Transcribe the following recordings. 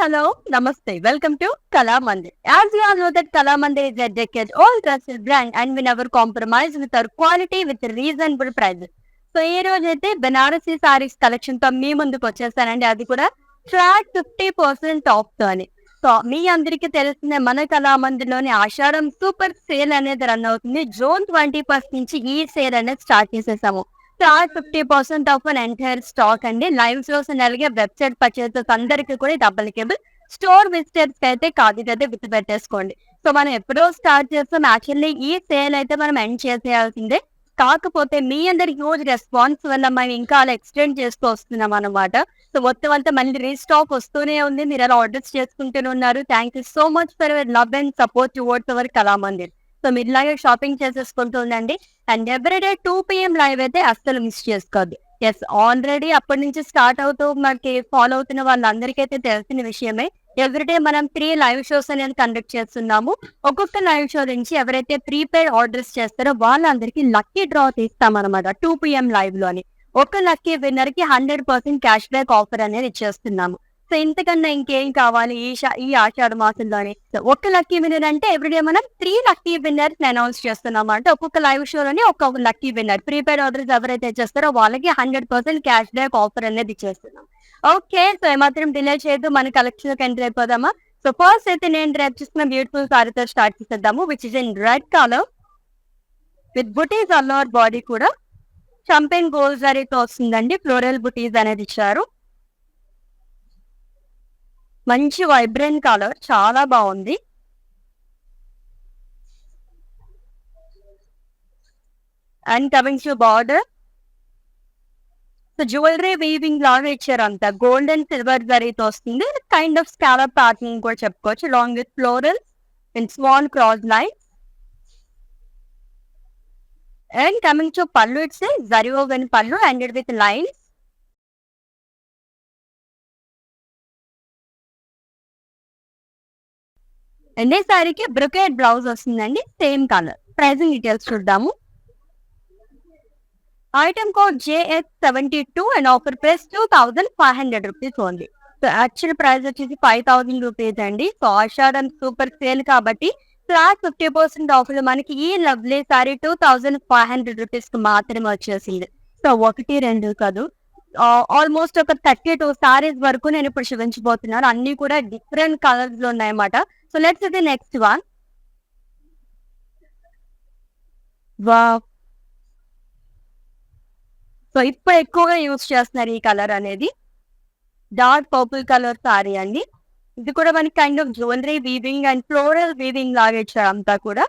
hello, namaste. Welcome to Kala Mandir. As you all know that Kala Mandir is a decade-old trusted brand and we never compromise with our quality with reasonable prices. So ఈ రోజు అయితే Banarasi saris collection తో మీ ముందుకు వచ్చేసానండి. అది కూడా flat 50% of తో అని. సో మీ అందరికీ తెలిసిన మన కళామందిర్లోని ఆషాఢం సూపర్ సేల్ అనేది రన్ అవుతుంది. జూన్ 21 నుంచి ఈ సేల్ అనేది స్టార్ట్ చేసేసాము. Flat 50% of an entire stock అండి. లైవ్ షోస్ అండ్ అలాగే వెబ్సైట్ పర్చేసెస్ అందరికీ కూడా ఇది అప్లికేబుల్. స్టోర్ విజిటర్స్ అయితే కాదు, ఇదైతే గుర్తు పెట్టేసుకోండి. సో మనం ఎప్పుడో స్టార్ట్ చేస్తాం. యాక్చువల్లీ ఈ సేల్ అయితే మనం ఎండ్ చేసేయాల్సిందే. కాకపోతే మీ అందరి హ్యూజ్ రెస్పాన్స్ వల్ల మనం ఇంకా అలా ఎక్స్టెండ్ చేస్తూ వస్తున్నాం అనమాట. సో మొత్తం అంతా మళ్ళీ రీస్టాక్ వస్తూనే ఉంది. మీరు అలా ఆర్డర్స్ చేసుకుంటూనే ఉన్నారు. Thank you so much for your love and support towards our Kalamandir. So మీరు ఇలాగే షాపింగ్ చేసేసుకుంటూ ఉండండి. అండ్ ఎవ్రీడే 2 PM లైవ్ అయితే అస్సలు మిస్ చేసుకోవద్దు. ఎస్, ఆల్రెడీ అప్పటి నుంచి స్టార్ట్ అవుతూ మనకి ఫాలో అవుతున్న వాళ్ళందరికీ అయితే తెలిసిన విషయమే. ఎవ్రీడే మనం 3 లైవ్ షోస్ అనేది కండక్ట్ చేస్తున్నాము. ఒక్కొక్క లైవ్ షో నుంచి ఎవరైతే ప్రీపెయిడ్ ఆర్డర్స్ చేస్తారో వాళ్ళందరికీ లక్కీ డ్రా తీస్తామన్నమాట 2 PM లైవ్ లోని. ఒక లక్కీ విన్నర్ కి 100% క్యాష్ బ్యాక్ ఆఫర్ అనేది ఇచ్చేస్తున్నాము. సో ఇంతకన్నా ఇంకేం కావాలి ఈ ఆషాఢ మాసంలోని. ఒక లక్కీ విన్నర్ అంటే ఎవ్రీడే మనం 3 లక్కీ విన్నర్స్ అనౌన్స్ చేస్తున్నాం. అంటే ఒక్కొక్క లైవ్ షోలోని ఒక్కొక్క లక్కీ విన్నర్ ప్రీపెయిడ్ ఆర్డర్స్ ఎవరైతే చేస్తారో వాళ్ళకి 100% క్యాష్ బ్యాక్ ఆఫర్ అనేది ఇచ్చేస్తున్నాం. ఓకే, సో ఏమాత్రం డిలే చేయదు, మన కలెక్షన్ కి ఎంటర్ అయిపోదామా. సో ఫస్ట్ అయితే నేను డ్రైవ్ చేస్తున్న బ్యూటిఫుల్ సారీతో స్టార్ట్ చేసేద్దాము. Which is in red colour with butis all over body కూడా షంపెన్ గోల్డ్ జరీతో వస్తుందండి. ఫ్లోరల్ బుటీస్ అనేది ఇచ్చారు. మంచి వైబ్రెంట్ కలర్, చాలా బాగుంది. And coming to border, so jewellery weaving లాగా ఇచ్చారు. అంతా గోల్డ్ అండ్ సిల్వర్ జరీతో వస్తుంది. కైండ్ ఆఫ్ స్కాలప్ ప్యాటర్న్ కూడా చెప్పుకోవచ్చు. Long with floral and small cross line. And coming to pallu, it's zari woven పళ్ళు ఎండెడ్ విత్ లైన్స్. అండ్ ఈ సారీకి బ్రొకేట్ బ్లౌజ్ వస్తుందండి, సేమ్ కలర్. ప్రైసింగ్ డీటెయిల్స్ చూద్దాము. Item code JX72 and offer price 2500 rupees only. So actual price వచ్చేసి 5000 rupees అండి. So ఆషాఢం super sale కాబట్టి flat 50% offer మనకి ఈ లవ్లీ సారీ 2500 రూపీస్ కి మాత్రమే వచ్చేసింది. సో 1-2 కాదు, ఆల్మోస్ట్ ఒక 32 సారీస్ వరకు నేను ఇప్పుడు చూపించబోతున్నాను. అన్ని కూడా డిఫరెంట్ కలర్స్ లో ఉన్నాయన్నమాట. So let's the next one. Wow, so ఇప్పుడు ఎక్కువగా యూజ్ చేస్తున్నారు ఈ కలర్ అనేది. డార్క్ పర్పుల్ కలర్ సారీ అండి. ఇది కూడా మనకి kind of jewellery weaving and floral weaving లాగా ఇచ్చారు. అంతా కూడా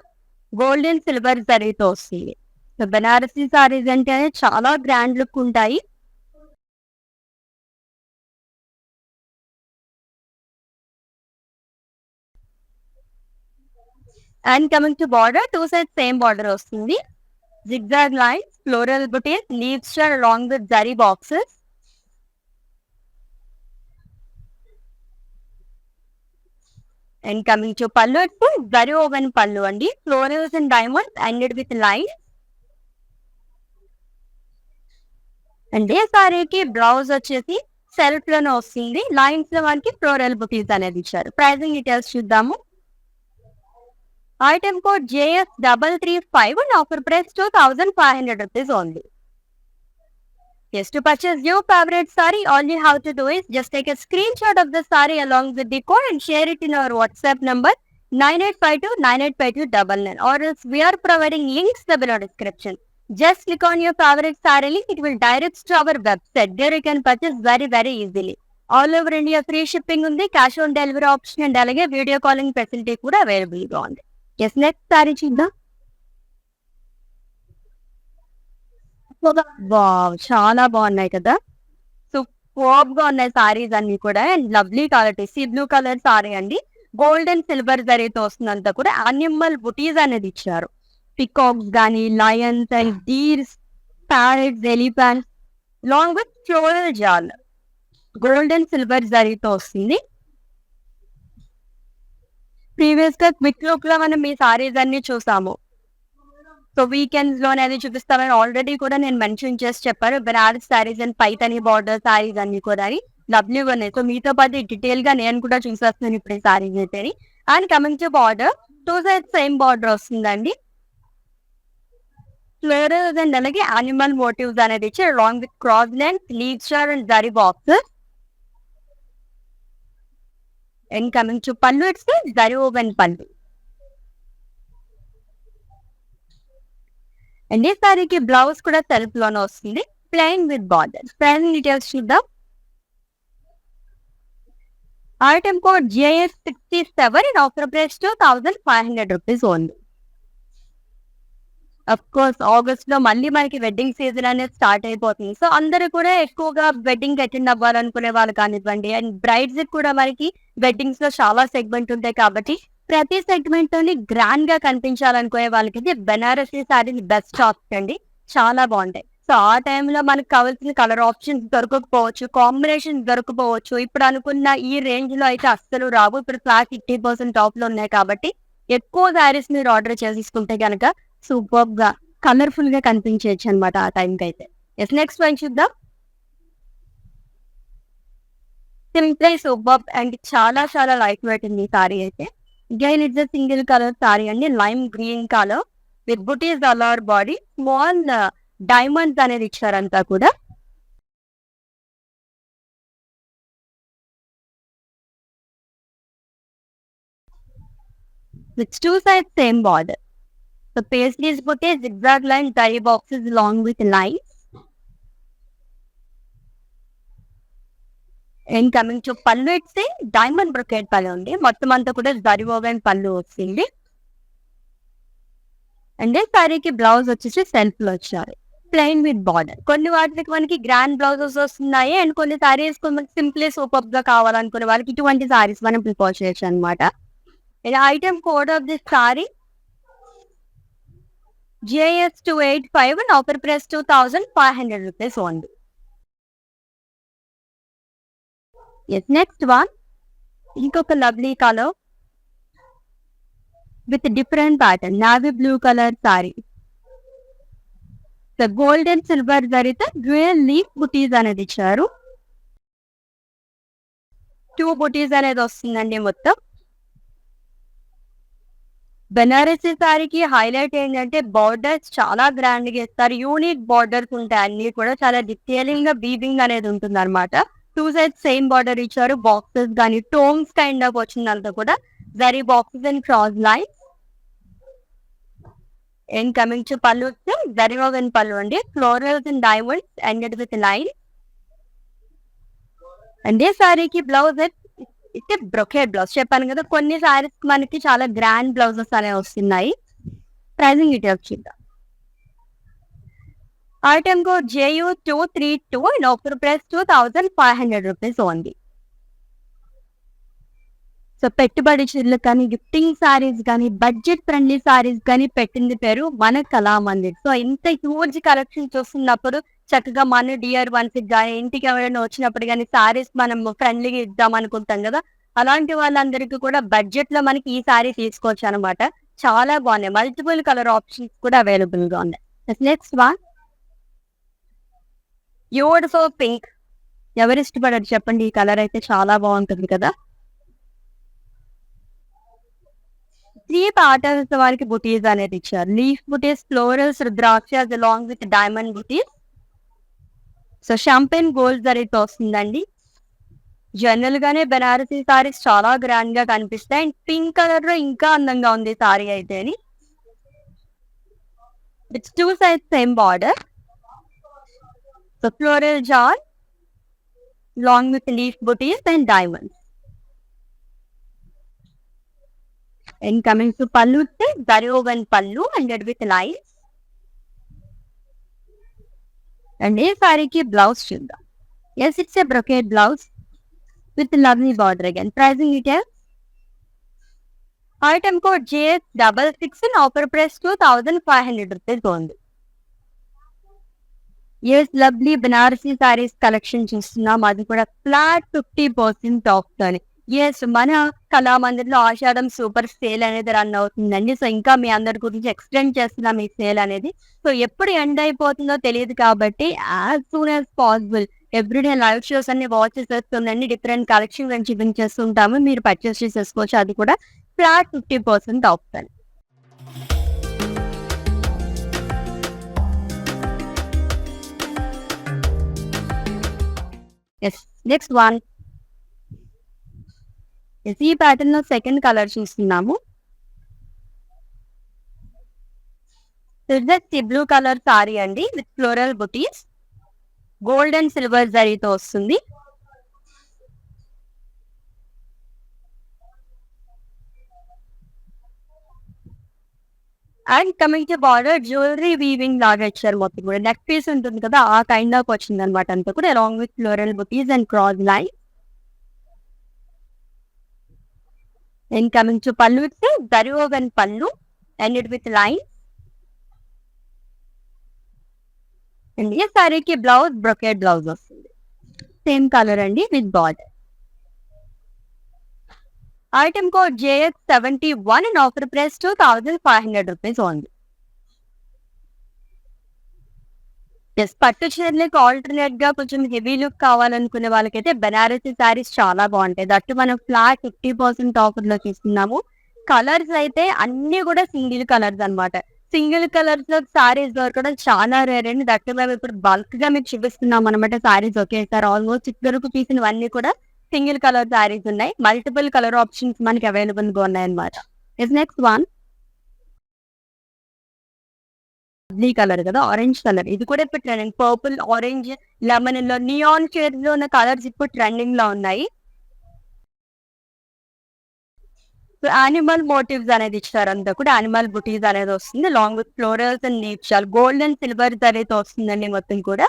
గోల్డ్ అండ్ సిల్వర్ జరీతో వస్తుంది. సో బెనారసీ సారీస్ అంటే చాలా గ్రాండ్ లుక్ ఉంటాయి. And coming to border, 2 side same border వస్తుంది. zigzag lines, floral bouquet, leaves are along with zari boxes. And coming to pallu, it's zari woven pallu andi. Florals and diamonds ended with lines. And ఏ సారీకి blouse వచ్చేసి self లోనే వస్తుంది. Lines లో మనకి floral butis అనేది ఇచ్చారు. ప్రైసింగ్ డీటెయిల్స్ చూద్దాము. Item code JS335 and offer price 2500 rupees only. Yes, to purchase your favorite saree, all you have to do is just take a screenshot of the saree along with the code and share it in our WhatsApp number 9852985299, or else we are providing links in the below description. Just click on your favorite saree link, it will direct to our website. There you can purchase very easily. All over India free shipping ఉంది, cash on delivery option and అలాగే video calling facility కూడా available గా ఉంది. Yes, next sari చూద్దాం. Wow, చాలా బాగున్నాయి కదా. Super గా ఉన్నాయి సారీస్ అన్ని కూడా. And lovely colour, sea blue colour sari అండి. గోల్డ్ అండ్ సిల్వర్ జరీతో వస్తుందంతా కూడా. యానిమల్ బుటీస్ అనేది ఇచ్చారు. పికాక్స్ గానీ, lions and deers, parrots, elephants long with floral jaal. Gold and silver జరీతో వస్తుంది. ప్రీవియస్ గా క్విక్ లుక్ లో మనం ఈ సారీస్ అన్ని చూసాము. సో వీకెండ్స్ లోనే అది చూపిస్తామని ఆల్రెడీ కూడా నేను మెన్షన్ చేసి చెప్పాను. బెనారస్ సారీస్ అండ్ పైతని బార్డర్ సారీస్ అన్ని కూడా. లవ్లీగా ఉన్నాయి. సో మీతో పాటు డీటెయిల్ గా నేను కూడా చూసేస్తున్నాను ఇప్పుడు ఈ సారీస్ అయితే. And coming to border, two sides same border వస్తుందండి. ఫ్లోరల్స్ అండ్ అలాగే యానిమల్ మోటివ్స్ అనేది ఇచ్చి along with cross length leaf star and zari boxes. And coming to pallu, it's zari woven పళ్ళు. అండ్ ఈ సారీకి బ్లౌజ్ కూడా సెల్ఫ్ లోనే వస్తుంది, plain with border. Price details చూద్దాం. Item code JS67 and offer price 2,500 rupees only. Of course August లో మళ్ళీ మనకి వెడ్డింగ్ సీజన్ అనేది స్టార్ట్ అయిపోతుంది. సో అందరూ కూడా ఎక్కువగా వెడ్డింగ్ అటెండ్ అవ్వాలనుకునే వాళ్ళు కానివ్వండి, అండ్ బ్రైడ్స్ కూడా మనకి వెడ్డింగ్స్ లో చాలా సెగ్మెంట్ ఉంటాయి కాబట్టి ప్రతి సెగ్మెంట్ తోని గ్రాండ్ గా కనిపించాలనుకునే వాళ్ళకి అయితే బెనారసీ సారీస్ బెస్ట్ ఆప్షన్ అండి. చాలా బాగుంటాయి. సో ఆ టైంలో మనకు కావాల్సిన కలర్ ఆప్షన్స్ దొరకకపోవచ్చు, కాంబినేషన్ దొరకపోవచ్చు. ఇప్పుడు అనుకున్న ఈ రేంజ్ లో అయితే అస్సలు రావు. ఇప్పుడు ఫ్లాట్ 50% ఆఫ్ లో ఉన్నాయి కాబట్టి ఎక్కువ శారీస్ మీరు ఆర్డర్ చేసుకుంటే కనుక సూపర్ గా కలర్ఫుల్ గా కనిపించవచ్చు అనమాట ఆ టైంకి అయితే. నెక్స్ట్ వన్ చూద్దాం. సింప్లీ సూపర్ అండ్ చాలా చాలా లైట్ వెయిట్ ఉంది ఈ సారీ అయితే. Again it's single colour sari అండి, lime green colour with butis all over body. Small diamonds అనేది ఇచ్చారంతా కూడా. With two sides same border. So Paisley's bouquet zigzag line tie boxes along with lines. And coming to pallu, it's a diamond brocade pallu undi. మొత్తం అంతా కూడా zari woven పళ్ళు వస్తుంది. And సారీకి blouse వచ్చేసి self లో వచ్చారు, ప్లెయిన్ విత్ బార్డర్. కొన్ని వాటికి మనకి గ్రాండ్ బ్లౌజెస్ వస్తున్నాయి అండ్ కొన్ని సారీస్ మనకి సింప్లీ సూపర్ గా కావాలనుకునే వాళ్ళకి ఇటువంటి సారీస్ మనం ప్రిఫర్ చేయొచ్చు అనమాట. Item code of this sorry JS285 and offer price 2,500 rupees only. Yes, next one. ఇంకొక lovely colour with different pattern, navy blue colour sorry. So gold and silver జరిగితే డ్యూయల్ లీఫ్ బుటీస్ అనేది ఇచ్చారు. 2 బుటీస్ అనేది వస్తుందండి మొత్తం. బెనారసీ సారీకి హైలైట్ ఏంటంటే బార్డర్స్ చాలా గ్రాండ్ గా ఇస్తారు. యూనిక్ బార్డర్స్ ఉంటాయి, అన్ని కూడా చాలా డీటెయిలింగ్ గా వీవింగ్ అనేది ఉంటుంది అనమాట. టూ సైడ్స్ సేమ్ బార్డర్ ఇచ్చారు. బాక్సెస్ కానీ టోన్స్ కైండ్ ఆఫ్ వచ్చిందంతా కూడా zari boxes and cross line. And coming to పళ్ళు, జరీ woven పళ్ళు అండి. Florals and diamonds ended with line. And ఈ సారీకి బ్లౌజ్ అయితే బ్రొకేడ్ బ్లౌజ్. చెప్పాను కదా కొన్ని సారీస్ మనకి చాలా గ్రాండ్ బ్లౌజెస్ అనేవి వస్తున్నాయి. ప్రైజింగ్ డీటెయిల్స్ చూద్దాం. Item code JU232 and offer price 2,500 rupees only. So పెట్టుబడి చీరలు కానీ, గిఫ్టింగ్ సారీస్ కానీ, బడ్జెట్ ఫ్రెండ్లీ సారీస్ కానీ పెట్టింది పేరు మన కళామందిర్. సో ఇంత హ్యూజ్ కలెక్షన్ చూస్తున్నప్పుడు చక్కగా మన డియర్ వన్స్ కానీ ఇంటికి ఎవరైనా వచ్చినప్పుడు కానీ సారీస్ మనం ఫ్రెండ్లీగా ఇద్దాం అనుకుంటాం కదా, అలాంటి వాళ్ళందరికీ కూడా బడ్జెట్ లో మనకి ఈ సారీ తీసుకోవచ్చు అనమాట. చాలా బాగున్నాయి, మల్టిపుల్ కలర్ ఆప్షన్స్ కూడా అవైలబుల్ గా ఉన్నాయి. Next one, beautiful pink. ఎవరు ఇష్టపడారు చెప్పండి, ఈ కలర్ అయితే చాలా బాగుంటుంది కదా. 3 ప్యాటర్న్స్ వారికి బుటీస్ అనేది ఇచ్చారు. Leaf buttis, florals, రుద్రాక్షస్ along with diamond buttis. So champagne gold జరీతో వస్తుందండి. జనరల్ గానే బెనారసీ సారీస్ చాలా గ్రాండ్ గా కనిపిస్తాయి అండ్ పింక్ కలర్ లో ఇంకా అందంగా ఉంది సారీ అయితే. It's two sides same border. So floral జార్ along with leaf booties and diamonds. And coming to pallu, zari woven pallu ended with lines. And this saree ki blouse chuddam. Yes, it's a brocade blouse with lovely border again. Pricing details. Item code JS66 and offer price 2,500 rupees only. Yes, lovely Banarasi saris collection చూస్తున్నాం, అది కూడా flat 50% off తోని. Yes, మన కళామందిర్లో Ashadham super sale అనేది run అవుతుందండి. So ఇంకా మీ అందరి గురించి ఎక్స్టెండ్ చేస్తున్నాం ఈ సేల్ అనేది. సో ఎప్పుడు ఎండ్ అయిపోతుందో తెలియదు కాబట్టి as soon as possible everyday live shows అన్ని వాచ్ చేసేస్తుందండి. డిఫరెంట్ కలెక్షన్ అని చూపించేస్తుంటాము. మీరు పర్చేస్ చేసేసుకోవచ్చు. అది కూడా ఫ్లాట్ 50% ఆఫ్ అని. Yes next one. ఈ ప్యాటర్న్ లో సెకండ్ కలర్ చూస్తున్నాము. బ్లూ కలర్ సారీ అండి with floral butis. Gold and silver జరీతో వస్తుంది. And coming to border jewellery weaving లాగా ఇచ్చారు. మొత్తం కూడా నెక్ పీస్ ఉంటుంది కదా, ఆ కైండ్ ఆఫ్ వచ్చింది అనమాట. అంతా కూడా along with floral butis and cross line. And coming to పళ్ళు విత్ జరీ ఓవెన్ పళ్ళు and it with line. And ఈ సారీకి బ్లౌజ్ బ్రొకెట్ బ్లౌజ్ వస్తుంది. సేమ్ కలర్ అండి with border. Item code JX71 and offer price 2500 rupees only. Yes పట్టు చీరలకు alternate గా కొంచెం హెవీ లుక్ కావాలనుకునే వాళ్ళకైతే బెనారసీ శారీస్ చాలా బాగుంటాయి. దట్టు మనం ఫ్లాట్ 50% ఆఫర్ లో తీసుకున్నాము. కలర్స్ అయితే అన్ని కూడా సింగిల్ కలర్స్ అన్నమాట. సింగిల్ కలర్స్ లో సారీస్ దొరకడం చాలా రేర్ అండి. దట్టు మేము ఇప్పుడు బల్క్ గా మీకు చూపిస్తున్నాం అనమాట. సారీస్ ఒకేసారి ఆల్మోస్ట్ ఇద్దరుకు తీసినవన్నీ కూడా సింగిల్ కలర్ సారీస్ ఉన్నాయి. మల్టిపుల్ కలర్ ఆప్షన్స్ మనకి అవైలబుల్ గా ఉన్నాయి అనమాట. నెక్స్ట్ వన్ బ్లూ కలర్ కదా, ఆరెంజ్ కలర్. ఇది కూడా ఇప్పుడు ట్రెండింగ్. పర్పుల్, ఆరెంజ్, లెమన్ లో నియాన్ షేడ్స్ లో ఉన్న కలర్స్ ఇప్పుడు ట్రెండింగ్ లో ఉన్నాయి. సో యానిమల్ మోటివ్స్ అనేది ఇచ్చారు. అంతా కూడా యానిమల్ బుటీస్ అనేది వస్తుంది. Long with florals and leaves. Gold and silver అనేది వస్తుందండి మొత్తం కూడా.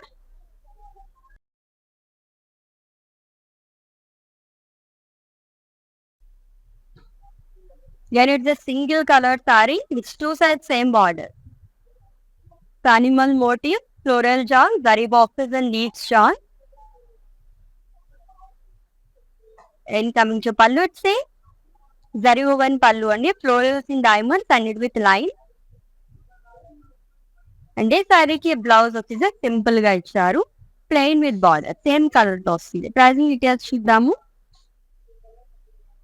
And it's a single color saree with two sides same border. Animal motif, floral jar, zari boxes and leaves jar. And coming to pallu, it's a zari woven pallu and florals in diamonds and it with line. And this saree ki blouse is a simple ga icharu, plain with border, same color to vastindi. Pricing details chudamu.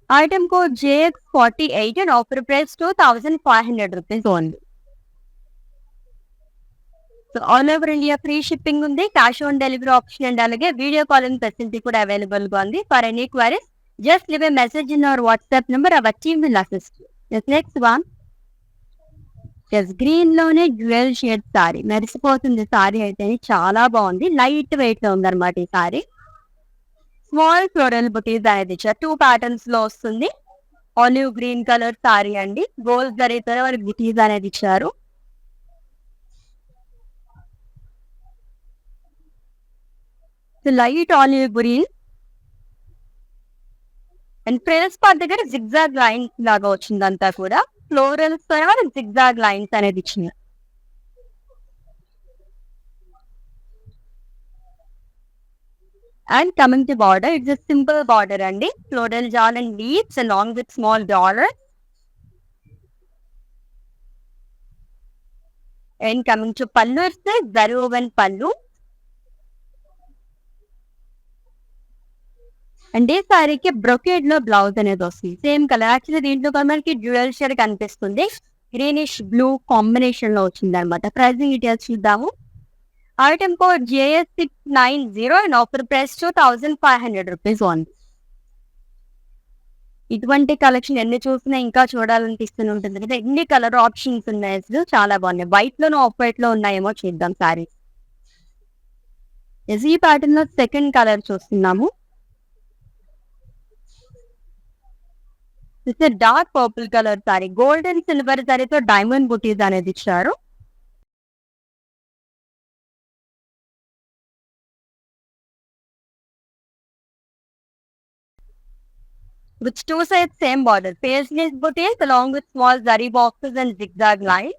Item code JX48 and offer price 2500 rupees only. So all over India free shipping ఉంది. Cash on delivery option and అలాగే video calling facility కూడా available గా ఉంది. For any queries just leave a message in our WhatsApp number. Our team will assist. Next one. Green లోనే dual shade sari. మెరిసిపోతుంది సారీ అయితే, చాలా బాగుంది. లైట్ వెయిట్ లో ఉంది అనమాట ఈ సారీ. స్మాల్ ఫ్లోరల్ బుటీస్ అనేది ఇచ్చారు. 2 ప్యాటర్న్స్ లో వస్తుంది. ఆలివ్ గ్రీన్ కలర్ సారీ అండి. గోల్డ్ జరీతో వారికి బుటీస్ అనేది ఇచ్చారు. Light olive green and press part దగ్గర జిగ్జాగ్ లైన్స్ లాగా వచ్చింది. అంతా కూడా ఫ్లోరల్స్ తో జిగ్జాగ్ లైన్స్ అనేది ఇచ్చింది. And coming to border, its a simple border అండి. Floral jaal and leaves along with small dollar. And coming to pallu, its zari woven pallu. And ఈ సారీకి బ్రొకేడ్ లో బ్లౌజ్ అనేది వస్తుంది. Same colour. యాక్చువల్లీ దీంట్లో మనకి డ్యూయల్ షేడ్ కనిపిస్తుంది. గ్రీనిష్ బ్లూ కాంబినేషన్ లో వచ్చింది అనమాట. ప్రైసింగ్ డీటెయిల్స్ చూద్దాము. Item code JS690 and offer price 2500 rupees only. ఇటువంటి కలెక్షన్ ఎన్ని చూసినా ఇంకా చూడాలనిపిస్తూనే ఉంటుంది కదా. ఎన్ని కలర్ ఆప్షన్స్ ఉన్నాయి అసలు, చాలా బాగున్నాయి. వైట్ లోను ఆఫ్ వైట్ లో ఉన్నాయేమో చూద్దాం సారీ. ఈ ప్యాటర్న్ లో సెకండ్ కలర్ చూస్తున్నాము. Dark purple colour sari. Gold and silver సారీతో డైమండ్ బుటీస్ అనేది ఇచ్చారు. With 2 sides same border. Paisley boutique along with small zari boxes and zigzag lines.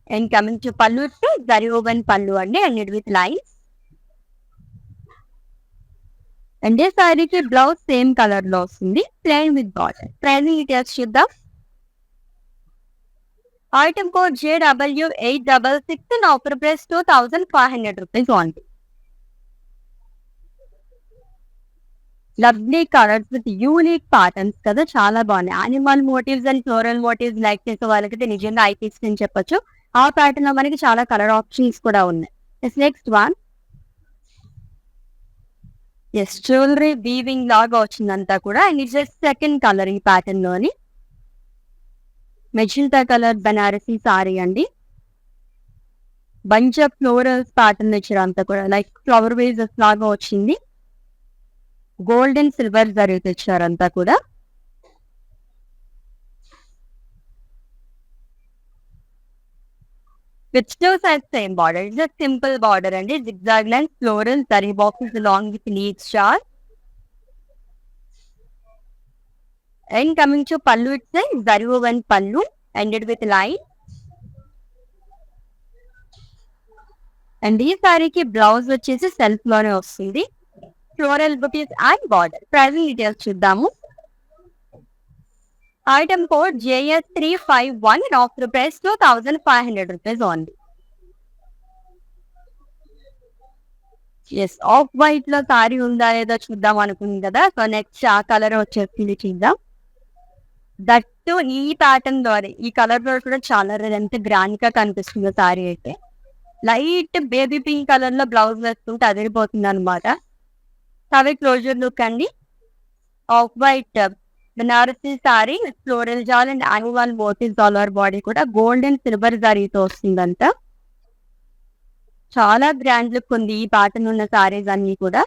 And coming to pallu, zari woven pallu and it with lines. And this saree ki blouse same color lo vasundi, plain with border. Pricing details చూద్దాం. Item code JW866 and offer price 2500 rupees only. Lovely colours with unique patterns కదా, చాలా బాగున్నాయి. Animal motifs and floral motifs like చేసే వాళ్ళకైతే నిజంగా I piece అని చెప్పొచ్చు. ఆ ప్యాటర్న్ లో మనకి చాలా కలర్ ఆప్షన్స్ కూడా ఉన్నాయి. Next one, yes jewellery weaving లాగా వచ్చిందంతా కూడా, అండ్ ఇట్స్ సెకండ్ కలర్ ఈ ప్యాటర్న్ లోని మెజెంటా కలర్ బనారసీ సారీ అండి. బంచ్ ఆఫ్ ఫ్లోరల్స్ ప్యాటర్న్ ఇచ్చారు అంతా కూడా, లైక్ ఫ్లవర్ వేజెస్ లాగా వచ్చింది. గోల్డ్ అండ్ సిల్వర్ జరీ తెచ్చారు అంతా కూడా. With two side same border, its simple border అండి. Zigzag lines, floral zari boxes along with leaves star. And coming to pallu, its zari woven pallu ended with line. And ఈ సారీకి blouse వచ్చేసి self లోనే వస్తుంది. Floral butis and border. Pricing details చూద్దాము. Item code JS351 and offer price 2500 rupees only. Yes, off white లో సారీ ఉందా లేదో చూద్దాం అనుకుంది కదా, సో నెక్స్ట్ ఆ కలర్ వచ్చేసి చూద్దాం. దట్టు ఈ ప్యాటర్న్ ద్వారా, ఈ కలర్ లో కూడా చాలా ఎంత గ్రాండ్ గా కనిపిస్తుంది సారీ అయితే. లైట్ బేబీ పింక్ కలర్ లో బ్లౌజ్ వేసుకుంటే అదిరిపోతుంది అనమాట. అవి క్లోజర్ లుక్ అండి. Off white Banarasi sari floral jaal and animal motives all over body కూడా గోల్డ్ అండ్ సిల్వర్ జరీతో వస్తుందంట. చాలా గ్రాండ్ లుక్ ఉంది ఈ ప్యాటర్న్ ఉన్న సారీస్ అన్ని కూడా.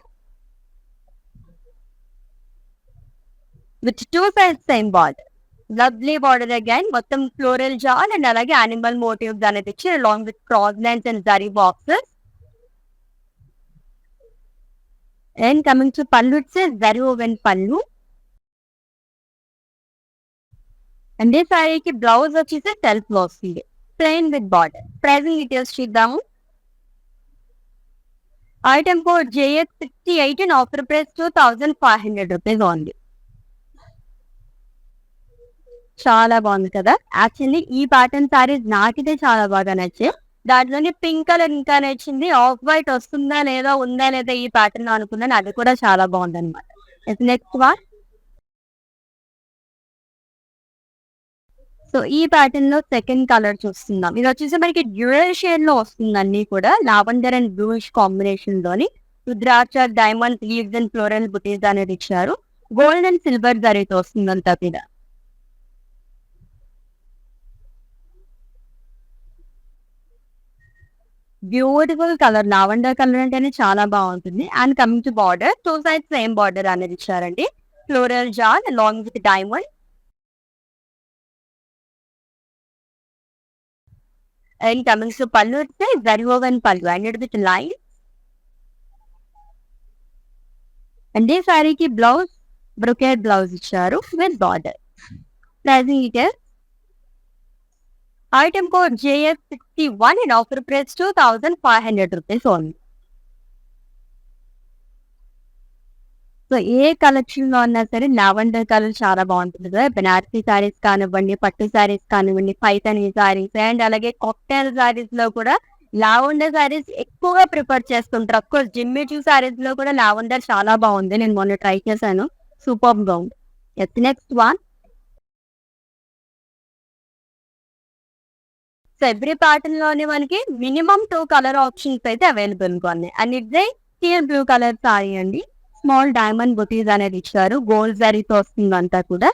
With two sides same border, lovely border again. మొత్తం ఫ్లోరల్ జాల్ అండ్ అలాగే యానిమల్ మోటివ్స్ అనేది ఇచ్చి along with cross lines and zari boxes. And coming to pallu, its zari woven pallu. And ఈ సారీకి బ్లౌజ్ వచ్చేసి సెల్ఫ్ లో వస్తుంది, plain with border. Pricing details చూద్దాము. Item code JS68 and offer price 2500 rupees only. చాలా బాగుంది కదా. యాక్చువల్లీ ఈ ప్యాటర్న్ సారీస్ నాకైతే చాలా బాగా నచ్చాయి. దాంట్లోనే పింక్ కలర్ ఇంకా నచ్చింది. ఆఫ్ వైట్ వస్తుందా లేదా, ఉందా లేదా ఈ ప్యాటర్న్ అనుకున్నాను, అది కూడా చాలా బాగుంది అనమాట. నెక్స్ట్ వన్, సో ఈ ప్యాటర్న్ లో సెకండ్ కలర్ చూస్తున్నాం. ఇది వచ్చేసి మనకి డ్యూయల్ షేడ్ లో వస్తుంది అన్ని కూడా, లావెండర్ అండ్ బ్లూయిష్ కాంబినేషన్ లోని. రుద్రాక్ష, diamond leaves and floral butis అనేది ఇచ్చారు. గోల్డ్ అండ్ సిల్వర్ జరీతో వస్తుంది అంతా మీద. బ్యూటిఫుల్ కలర్, లావెండర్ కలర్ అంటేనే చాలా బాగుంటుంది. And coming to border, two side same border అనేది ఇచ్చారండి. Floral jaal along with diamond. And coming to pallu, its zari woven pallu ended with line. And ఈ సారీకి బ్లౌజ్ బ్రొకేట్ బ్లౌజ్ ఇచ్చారు with border. Pricing details. Item code JS61 and offer price 2500 rupees only. So ఏ collection లో ఉన్నా సరే lavender colour చాలా బాగుంటుంది కదా. బెనారసీ సారీస్ కానివ్వండి, పట్టు సారీస్ కానివ్వండి, పైతానీ సారీస్ అండ్ అలాగే కాక్టైల్ సారీస్ లో కూడా లావెండర్ సారీస్ ఎక్కువగా ప్రిఫర్ చేస్తుంటారు. అఫ్ కోర్స్ జిమ్మిచూ సారీస్ లో కూడా లావెండర్ చాలా బాగుంది, నేను మొన్న ట్రై చేశాను, సూపర్ గా ఉంది. Next one, so every pattern లోనే మనకి మినిమం 2 కలర్ ఆప్షన్స్ అయితే అవైలబుల్ గా ఉన్నాయి. And it's steel blue colour sari అండి. స్మాల్ డైమండ్ బుటీస్ అనేది ఇచ్చారు, గోల్డ్ జరీతో వస్తుంది అంతా కూడా.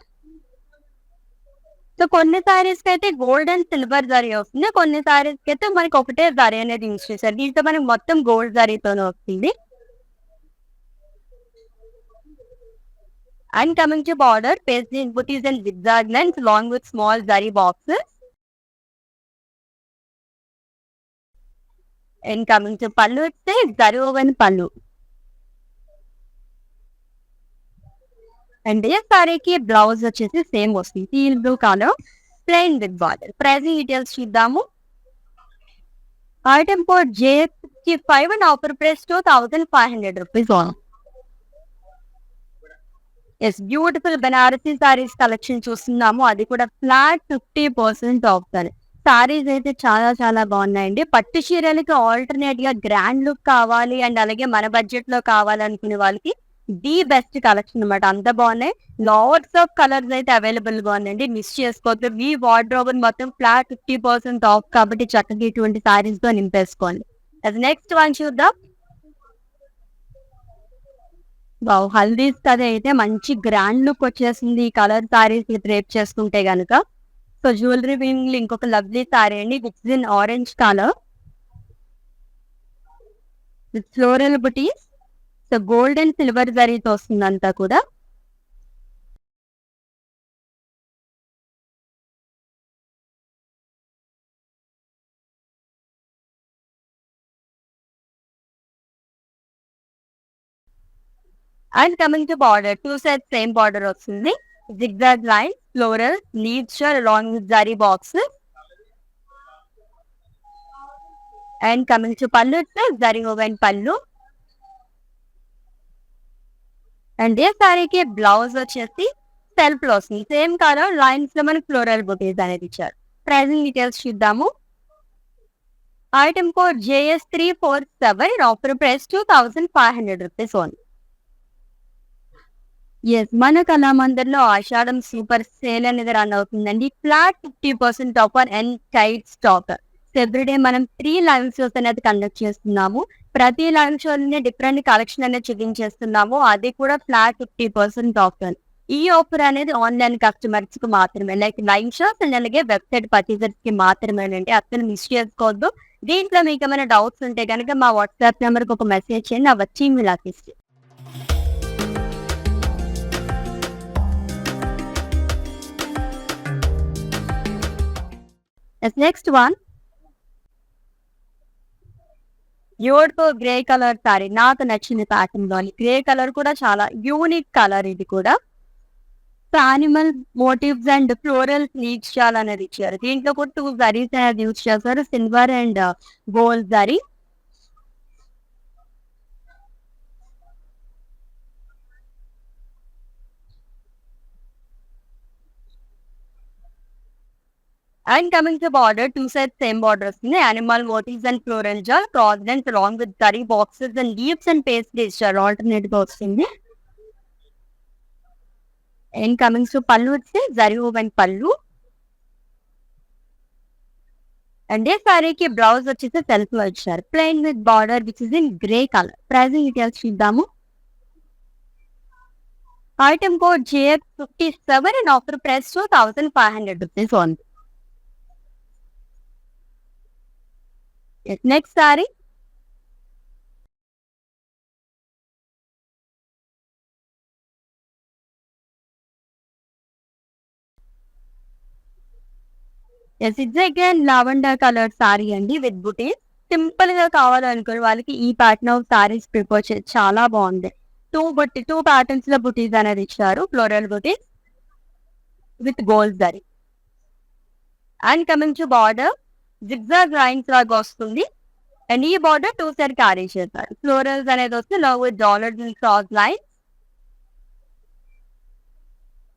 సో కొన్ని సారీస్ కి అయితే గోల్డ్ అండ్ సిల్వర్ జరీ వస్తుంది, కొన్ని సారీస్ కి అయితే మనకి ఒకటే జరీ అనేది యూజ్ చేశారు. దీంతో మనకి మొత్తం గోల్డ్ జరీతోనే వస్తుంది. And coming to border, paisley butis and zigzag lines along with small zari boxes. And coming to pallu, its zari woven pallu. And ఈ సారీకి బ్లౌజ్ వచ్చేసి సేమ్ వస్తుంది, steel blue colour plain with border. Pricing details చూద్దాము. Item code JS65 and offer price 2500 rupees on. Yes, beautiful Benarasi saris collection చూస్తున్నాము, అది కూడా flat 50% of sorry. Saris అయితే చాలా చాలా బాగున్నాయండి. పట్టు చీరలకి ఆల్టర్‌నేట్ గా గ్రాండ్ లుక్ కావాలి అండ్ అలాగే మన బడ్జెట్ లో కావాలనుకునే వాళ్ళకి ది బెస్ట్ కలెక్షన్ అన్నమాట. అంత బాగున్నాయి. లాట్స్ ఆఫ్ కలర్స్ అయితే అవైలబుల్ గా ఉన్నాయండి. మిస్ చేసుకోవద్దు. మీ వార్డ్రోబ్ మొత్తం ఫ్లాట్ 50% ఆఫ్ కాబట్టి చక్కగా ఇటువంటి సారీస్ తో నింపేసుకోండి. అది నెక్స్ట్ వన్ చూద్దాం. వావ్! హల్దీస్ కది అయితే మంచి గ్రాండ్ లుక్ వచ్చేసింది. ఈ కలర్ సారీస్ రేప్ చేసుకుంటే గనుక. సో జ్యువెలరీ వింగ్‌లో ఇంకొక లవ్లీ సారీ అండి. Which is in orange colour with floral butis. So gold and silver జరీతో వస్తుందంతా కూడా. And coming to border, 2 sides same border వస్తుంది. Zigzag line, floral, leaves along with zari boxes. And coming to pallu, its zari woven pallu. And ఈ సారీకి blouse వచ్చేసి self లో వస్తుంది. Same colour lines లో మనకి ఫ్లోరల్ బుటీస్ అనేది ఇచ్చారు. ప్రైజింగ్ డీటెయిల్స్ చూద్దాము. Item code JS347, offer price 2500 rupees only. Yes, మన కళామందిర్లో ఆషాఢం సూపర్ సేల్ అనేది రన్ అవుతుందండి. Flat 50% off on entire stock. Everyday మనం 3 లైవ్ షోస్ అనేది కండక్ట్ చేస్తున్నాము. ప్రతి లైవ్ షోని డిఫరెంట్ కలెక్షన్ అనేది చూపించేస్తున్నాము. అది కూడా ఫ్లాట్ 50% ఆఫ్. ఈ ఆఫర్ అనేది ఆన్లైన్ కస్టమర్స్ కు మాత్రమే, లైక్ లైవ్ షోస్ అండ్ అలాగే వెబ్సైట్ పర్చేజర్స్ కి మాత్రమేనండి. అసలు మిస్ చేసుకోవద్దు. దీంట్లో మీకు ఏమైనా డౌట్స్ ఉంటే కనుక మా వాట్సాప్ నెంబర్ కి ఒక మెసేజ్ చేయండి. ఆ వచ్చి మీరు assist. Next one beautiful grey colour sorry. నాకు నచ్చిన ప్యాటర్న్ లోని గ్రే కలర్ కూడా చాలా యూనిక్ కలర్. ఇది కూడా animal motifs and floral leaves చాలా అనేది ఇచ్చారు. దీంట్లో కూడా 2 జరీస్ అనేది యూజ్ చేస్తారు, silver and gold zari. And coming to border, 2 side same border వస్తుంది. Animal motifs and floral jaal cross and along with zari boxes and leaves and paste ఇచ్చారు. ఆల్టర్నేట్ గా వస్తుంది. అండ్ కమింగ్స్ టు పళ్ళు వచ్చి జరీ woven పళ్ళు. అండ్ ఈ సారీకి బ్లౌజ్ వచ్చేసి సెల్ఫ్ లో ఇచ్చారు. Plain with border which is in grey colour. Pricing details చూద్దాము. Item code JF57 and offer price 2500 rupees only. Next sari its again lavender colour sari అండి విత్ బుటీస్. సింపుల్ గా కావాలనుకునే వాళ్ళకి ఈ ప్యాటర్న్ ఆఫ్ సారీస్ ప్రిపేర్ చేసి చాలా బాగుంది. 2 ప్యాటర్న్స్ లో బుటీస్ అనేది ఇచ్చారు. Floral buttis with gold zari. And coming to border, zigzag lines లాగా వస్తుంది. అండ్ ఈ బార్డర్ 2 సైడ్ క్యారీ చేస్తారు. ఫ్లోరల్స్ అనేది వస్తే love with dollars and cross line.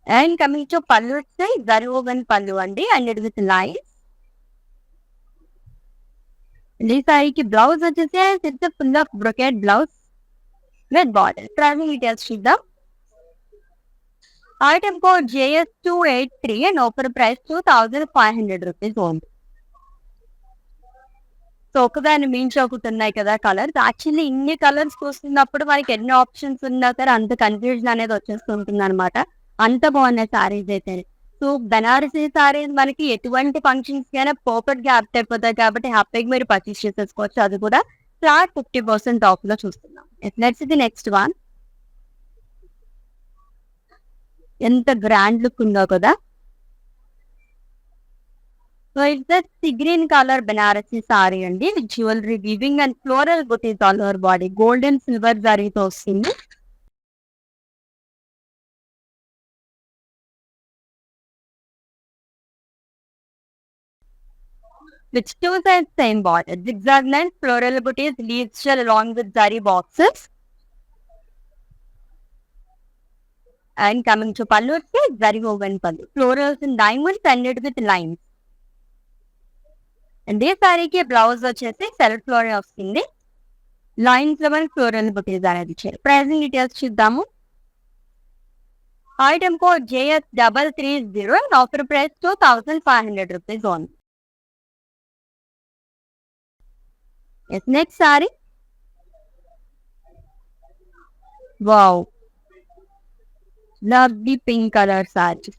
And coming to పళ్ళు వస్తే జరీ woven పళ్ళు అండి, అండ్ ఇట్ విత్ లైన్స్. ఈ సారీకి బ్లౌజ్ వచ్చేసి it's full of brocade blouse with border. Pricing details చూద్దాం. Item code JS283 and offer price 2500 rupees only. So ఒకదాన్ని మించి ఒకటి ఉన్నాయి కదా కలర్స్. యాక్చువల్లీ ఇన్ని కలర్స్ చూస్తున్నప్పుడు మనకి ఎన్ని ఆప్షన్స్ ఉన్నా సరే అంత కన్ఫ్యూజన్ అనేది వచ్చేస్తుంటుంది అనమాట. అంత బాగున్నాయి సారీస్ అయితే. సో బెనారసీ సారీస్ మనకి ఎటువంటి ఫంక్షన్స్ కైనా పర్ఫెక్ట్ గా యాప్ట్ అయిపోతాయి కాబట్టి హ్యాపీగా మీరు పర్చేస్ చేసేసుకోవచ్చు. అది కూడా ఫ్లాట్ 50% ఆఫ్ లో చూస్తున్నాం. Next the next one. ఎంత గ్రాండ్ లుక్ ఉందో కదా. So it's see green colour Banarasi sorry అండి. Jewellery weaving and floral buttis all over body. Gold and silver జరీతో వస్తుంది. Which 2 sides same border. Zigzag lines, floral booties, leaves shell along with zari boxes. And coming to pallu, it's zari woven pallu. Florals and diamonds ended with lines. And ఈ సారీకి blouse వచ్చేసి self లోనే వస్తుంది. Lines level floral butis అనేది ఇచ్చారు. Pricing details చూద్దాము. Item code JS330 and offer price 2500 rupees on. Yes, next saree. Wow. Lovely pink color saree.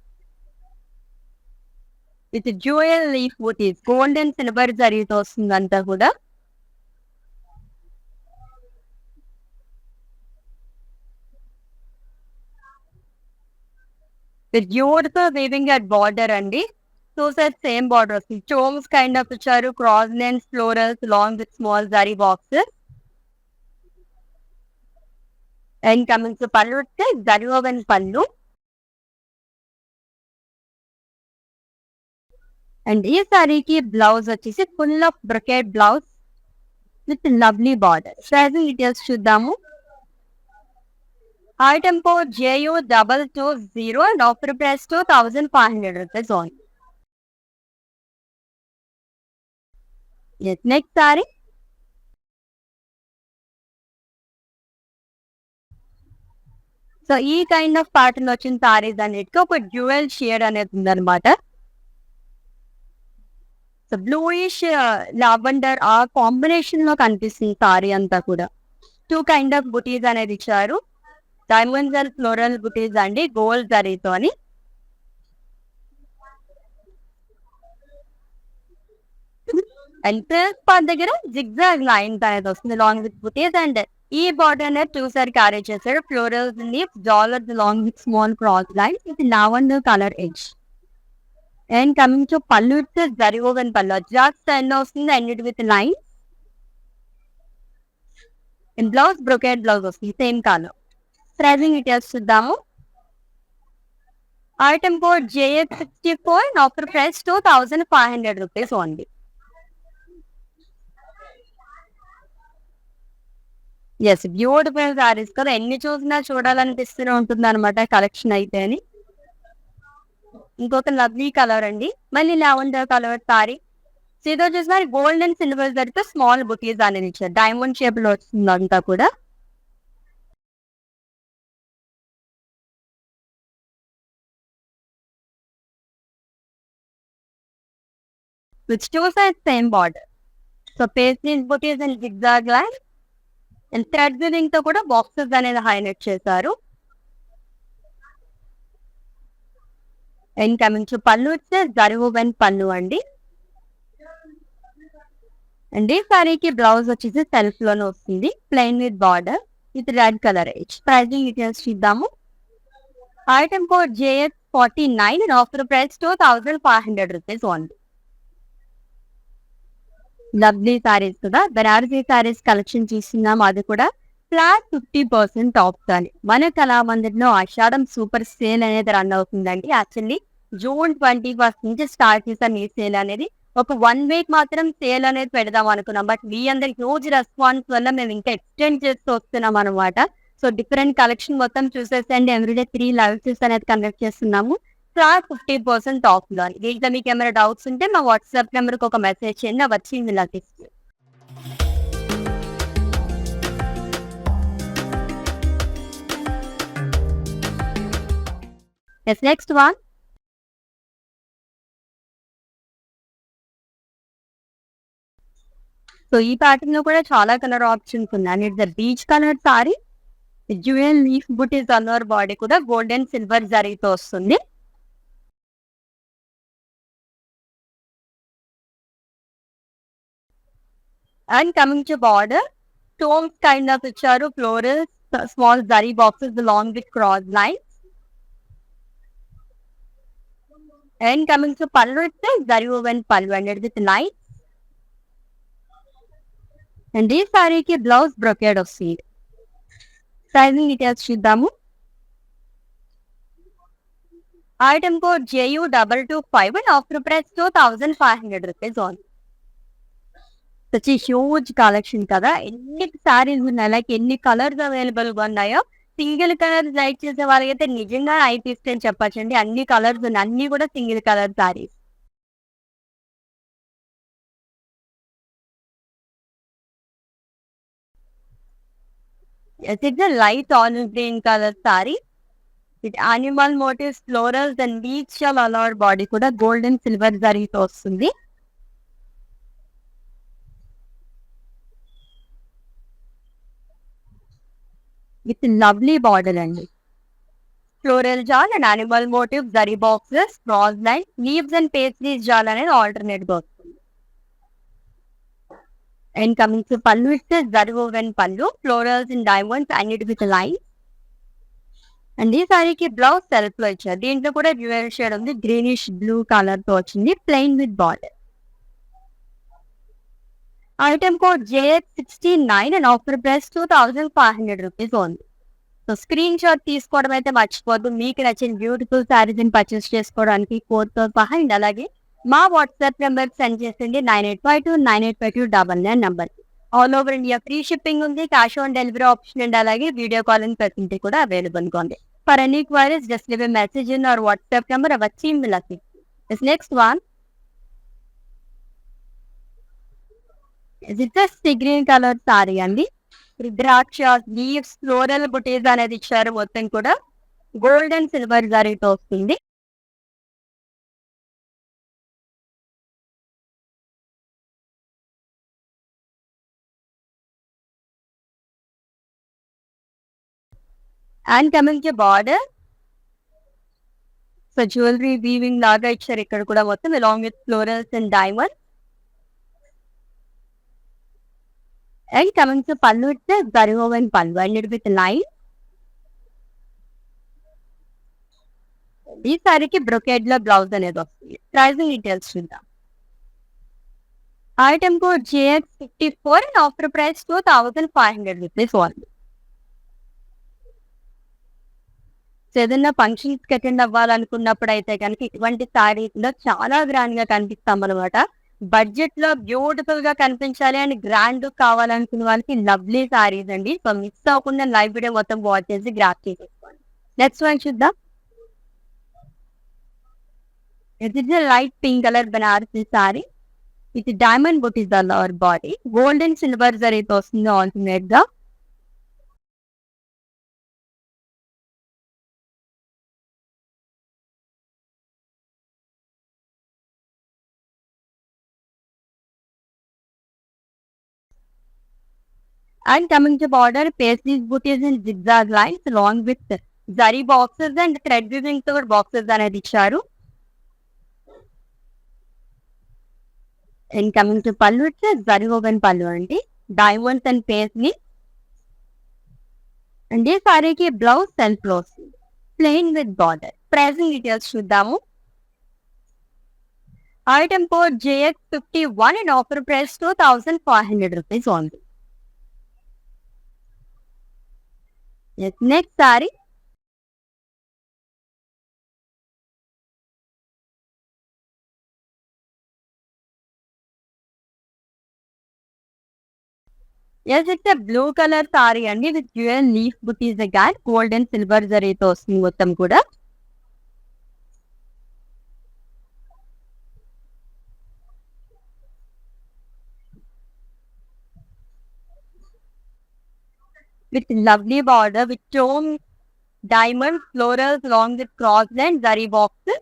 With jewel leaf booties. Gold and silver జరీతో వస్తుంది అంతా కూడా. With beautiful weaving at border అండి. Two sets same border వస్తుంది. Chomes kind of ఇచ్చారు. Cross lines florals along with small zari boxes. And coming to pallu వస్తే zari woven pallu. And ఈ సారీకి బ్లౌజ్ వచ్చేసి full of brocade blouse with lovely border. Pricing details చూద్దాము. Item code JU220 and offer price 2500 rupees on. Yes, next saree. So ఈ kind of pattern వచ్చిన సారీస్ అన్నిటికీ ఒక dual shade అనేది ఉందన్నమాట. సో బ్లూయిష్ లావెండర్ ఆ కాంబినేషన్ లో కనిపిస్తుంది సారీ అంతా కూడా. టూ కైండ్ ఆఫ్ బుటీస్ అనేది ఇచ్చారు. డైమండ్స్ అండ్ ఫ్లోరల్ బుటీస్ అండి, గోల్డ్ జరీతో అని. అండ్ ప్లస్ పార్ట్ దగ్గర జిగ్జాగ్ లైన్స్ అనేది వస్తుంది లాంగ్ విత్ బుటీస్. అండ్ ఈ బార్డర్ అనేది టూ సార్ క్యారీ చేశారు. Florals leaves dollars long with small cross lines with lavender colour edge. And coming to pallu it's zari woven పళ్ళు Jack style లో వస్తుంది. And it with lines. And blouse brocade blouse వస్తుంది same colour. Pricing details చూద్దాము. Item code JS64 and offer price 2500 rupees only. Yes, beautiful saris కదా, ఎన్ని చూసినా చూడాలనిపిస్తూనే ఉంటుంది అనమాట కలెక్షన్ అయితే అని. ఇంకొక లవ్లీ కలర్ అండి, మళ్ళీ లావెండర్ కలర్ సారీ. సో ఇది వచ్చేసి మరి గోల్డ్ అండ్ సిల్వర్ జరిగితే స్మాల్ బుటీస్ అనేది ఇచ్చారు. డైమండ్ షేప్ లో వస్తుంది అంతా కూడా. Which two side same border. So paisleys butis and zigzag line and thread weaving తో కూడా బాక్సెస్ అనేది హైలైట్ చేశారు. And coming to pallu it's zari woven pallu అండి. అండ్ ఈ సారీకి బ్లౌజ్ వచ్చేసి సెల్ఫ్ లోనే వస్తుంది, plain with border with red colour edge. Pricing details చూద్దాము. Item code JS49 and offer price 2500 rupees only. Lovely saris కదా, బనారసీ సారీస్ కలెక్షన్ చూస్తున్నాం. అది కూడా ఫ్లాట్ 50% ఆఫ్ అని. మన కళామందిర్లో ఆషాఢం సూపర్ సేల్ అనేది రన్ అవుతుందండి. యాక్చువల్లీ June 21st నుంచి స్టార్ట్ చేసాం ఈ సేల్ అనేది. ఒక 1 week మాత్రం సేల్ అనేది పెడదాం అనుకున్నాం. బట్ మీ అందరి హ్యూజ్ రెస్పాన్స్ వల్ల మేము ఇంకా ఎక్స్టెండ్ చేస్తూ వస్తున్నాం అనమాట. సో డిఫరెంట్ కలెక్షన్ మొత్తం చూసేసండి. ఎవ్రీడే 3 లైవ్స్ అనేది కండక్ట్ చేస్తున్నాము. ఫ్లాట్ 50% ఆఫ్ లో. దీంట్లో మీకు ఏమైనా డౌట్స్ ఉంటే మా వాట్సాప్ నెంబర్కి ఒక మెసేజ్ చేయండి, వచ్చింది ఇలా తీసుకో. Yes, next one. సో ఈ ప్యాటర్న్ లో కూడా చాలా కలర్ ఆప్షన్స్ ఉన్నాయి. And its beach colour sari, jewel leaf butis అన్నర్ బాడీ కూడా గోల్డ్ అండ్ సిల్వర్ జరీతో వస్తుంది. And coming to border, stones kind of ఇచ్చారు. Floral small zari boxes long with cross lines. And coming to pallu ఇస్తే జరీ ఓవెన్ పళ్ళు అండ్ విత్ లైన్స్. అండ్ ఈ సారీకి blouse brocade వస్తుంది. ప్రైజింగ్ డీటెయిల్స్ చూద్దాము. Item code JU225 and offer price 2500 rupees on. Huge collection కదా, ఎన్ని సారీస్ ఉన్నాయి, లైక్ ఎన్ని కలర్స్ అవైలబుల్ గా ఉన్నాయో. సింగిల్ కలర్ లైక్ చేసే వాళ్ళకైతే నిజంగా ఐ తీస్తే చెప్పచ్చండి. అన్ని కలర్స్ ఉన్నాయి, అన్ని కూడా single colour saris. Yes, it's a light olive green color saree with animal motifs, florals and beach shell all over body కూడా గోల్డ్ అండ్ సిల్వర్ జరీతో వస్తుంది. విత్ లవ్లీ బార్డర్ అండి. Floral jaal and animal motive zari boxes, cross line, leaves and pastries jaal అనేది alternate గా వస్తుంది. And coming to pallu ఇస్తే zari woven పళ్ళు, florals and diamonds and it with line. And ఈ సారీకి బ్లౌజ్ సెల్ఫ్ లో ఇచ్చారు. దీంట్లో కూడా డ్యూయల్ షేడ్ ఉంది, గ్రీనిష్ బ్లూ కలర్ తో వచ్చింది, plain with border. Item code JX69 and offer price 2500 rupees only. So screen shot తీసుకోవడం అయితే మర్చిపోద్దు. మీకు నచ్చిన బ్యూటిఫుల్ శారీస్ ని పర్చేస్ చేసుకోవడానికి కోడ్ తో సహా అండ్ అలాగే మా వాట్సాప్ నెంబర్ సెండ్ చేసింది 9852985299 number. All over India free shipping ఉంది, cash on delivery option and అలాగే వీడియో కాలింగ్ ఫెసిలిటీ కూడా అవైలబుల్ గా ఉంది. For any queries just leave a message in our WhatsApp number. Our team will assist. This next one its green colour sari అండి. Rudraksha leaves floral butis అనేది ఇచ్చారు. మొత్తం కూడా gold and silver జరీతో వస్తుంది. And coming to border, so jewellery weaving లాగా ఇచ్చారు ఇక్కడ కూడా మొత్తం, along with florals and diamond. And coming to pallu ఇస్తే జరీ ఓవెన్ పళ్ళు అండ్ విత్ లైన్. ఈ సారీకి బ్రొకేడ్ లో బ్లౌజ్ అనేది వస్తుంది. ప్రైసింగ్ డీటెయిల్స్ చూద్దాం. Item code JX54 and offer price 2500 rupees only. ఏదైనా ఫంక్షన్స్ కి అటెండ్ అవ్వాలనుకున్నప్పుడు అయితే కనుక ఇటువంటి సారీస్ లో చాలా గ్రాండ్ గా కనిపిస్తాం అనమాట. బడ్జెట్ లో బ్యూటిఫుల్ గా కనిపించాలి అండ్ గ్రాండ్ కావాలనుకున్న వాళ్ళకి లవ్లీ సారీస్ అండి. సో మిస్ అవ్వకుండా లైవ్ వీడియో మొత్తం వాచ్ చేసి గ్రాప్ చేసేసుకోండి. నెక్స్ట్ వన్ చూద్దాం. ఇది light pink colour Banarasi sari with diamond butis all over body, gold and silver జరీతో వస్తుంది ఆల్టర్నేట్ గా. And coming to border, paisley booties and zigzag lines along with zari boxes and thread weaving తో boxes అనేది ఇచ్చారు. And coming to pallu, it's zari woven pallu అండి, diamonds and paisley. And ఈ సారీకి blouse self లో వస్తుంది, plain with border. Pricing details చూద్దాము. Item code JX51 and offer price 2500 rupees only. Next sari its blue colour sari అండి with dual leaf butis again, gold and silver జరీతో వస్తుంది మొత్తం కూడా. With lovely border with tone diamond florals along with crossland zari boxes.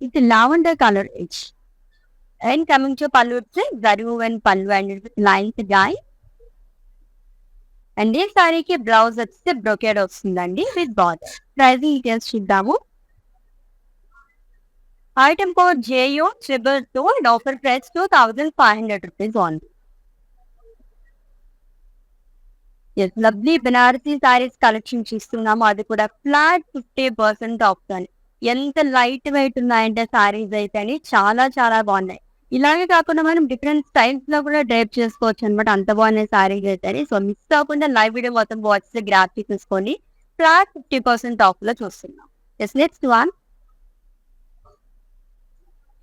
It's lavender color edge. And coming to pallu, it's zari woven pallu and with lines again. And this saree ki blouse వచ్చి brocade వస్తుందండి with border. Pricing details చూద్దాము. Item code JO222 and offer price 2500 rupees only. Yes lovely Banarasi saris collection చూస్తున్నాము, అది కూడా flat 50% off అని. ఎంత light weight ఉన్నాయంటే సారీస్ అయితే అని చాలా చాలా బాగున్నాయి. ఇలాగే కాకుండా మనం డిఫరెంట్ స్టైల్స్ లో కూడా డ్రైప్ చేసుకోవచ్చు అనమాట, అంత బాగున్నాయి సారీస్ అయితే. సో మిస్ అవ్వకుండా లైవ్ వీడియో మొత్తం వాచ్ గ్రాఫ్ తీసుకొని ఫ్లాట్ 50% ఆఫ్ లో చూస్తున్నాం. Yes next one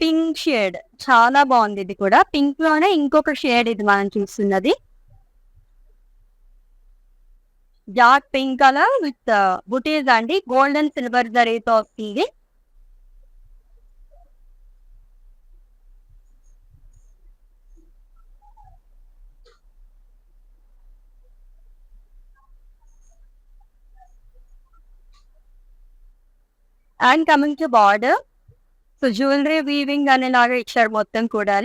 pink shade, చాలా బాగుంది. ఇది కూడా పింక్ లోనే ఇంకొక షేడ్ ఇది మనం చూస్తున్నది. డార్క్ పింక్ కలర్ విత్ బుటీస్ అండి, గోల్డ్ అండ్ సిల్వర్ జరీతో వస్తుంది. And coming to border, so jewellery weaving అనేలాగా ఇచ్చారు మొత్తం కూడా.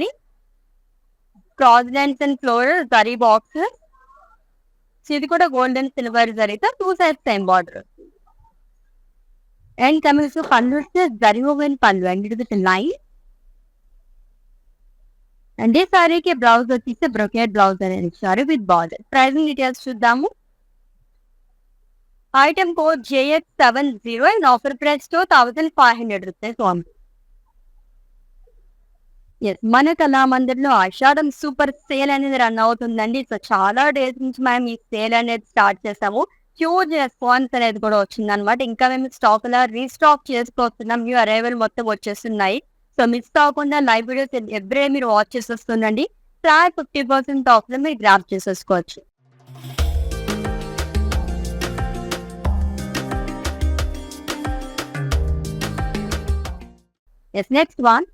Cross lines and floral zari box. So ఇది కూడా గోల్డెన్ సిల్వర్ జరీతో 2 sides same border. And coming to పళ్ళు, జరీ ఓవెన్ పళ్ళు and it with line. And ఈ సారీకి బ్లౌజ్ వచ్చేసి బ్రొకేట్ బ్లౌజ్ అనేది ఇచ్చారు విత్ బార్డర్. ప్రైసింగ్ డీటెయిల్స్ చూద్దాము. Item code JX70 and offer price 2500 rupees only. మన కళామందిర్లో ఆషాఢం సూపర్ సేల్ అనేది రన్ అవుతుందండి. సో చాలా డేస్ నుంచి మేము ఈ సేల్ అనేది స్టార్ట్ చేసాము. హ్యూజ్ రెస్పాన్స్ అనేది కూడా వచ్చిందనమాట. ఇంకా మేము స్టాక్ అలా రీస్టాక్ చేసుకోవస్తున్నాం. న్యూ అరైవల్ మొత్తం వచ్చేస్తున్నాయి. సో మిస్ కాకుండా లైవ్ వీడియోస్ ఎవ్రీ మీరు వాచ్ చేసేస్తుండండి. ఫ్లాట్ 50% ఆఫ్లో మీరు గ్రాప్ చేసేసుకోవచ్చు. Next one.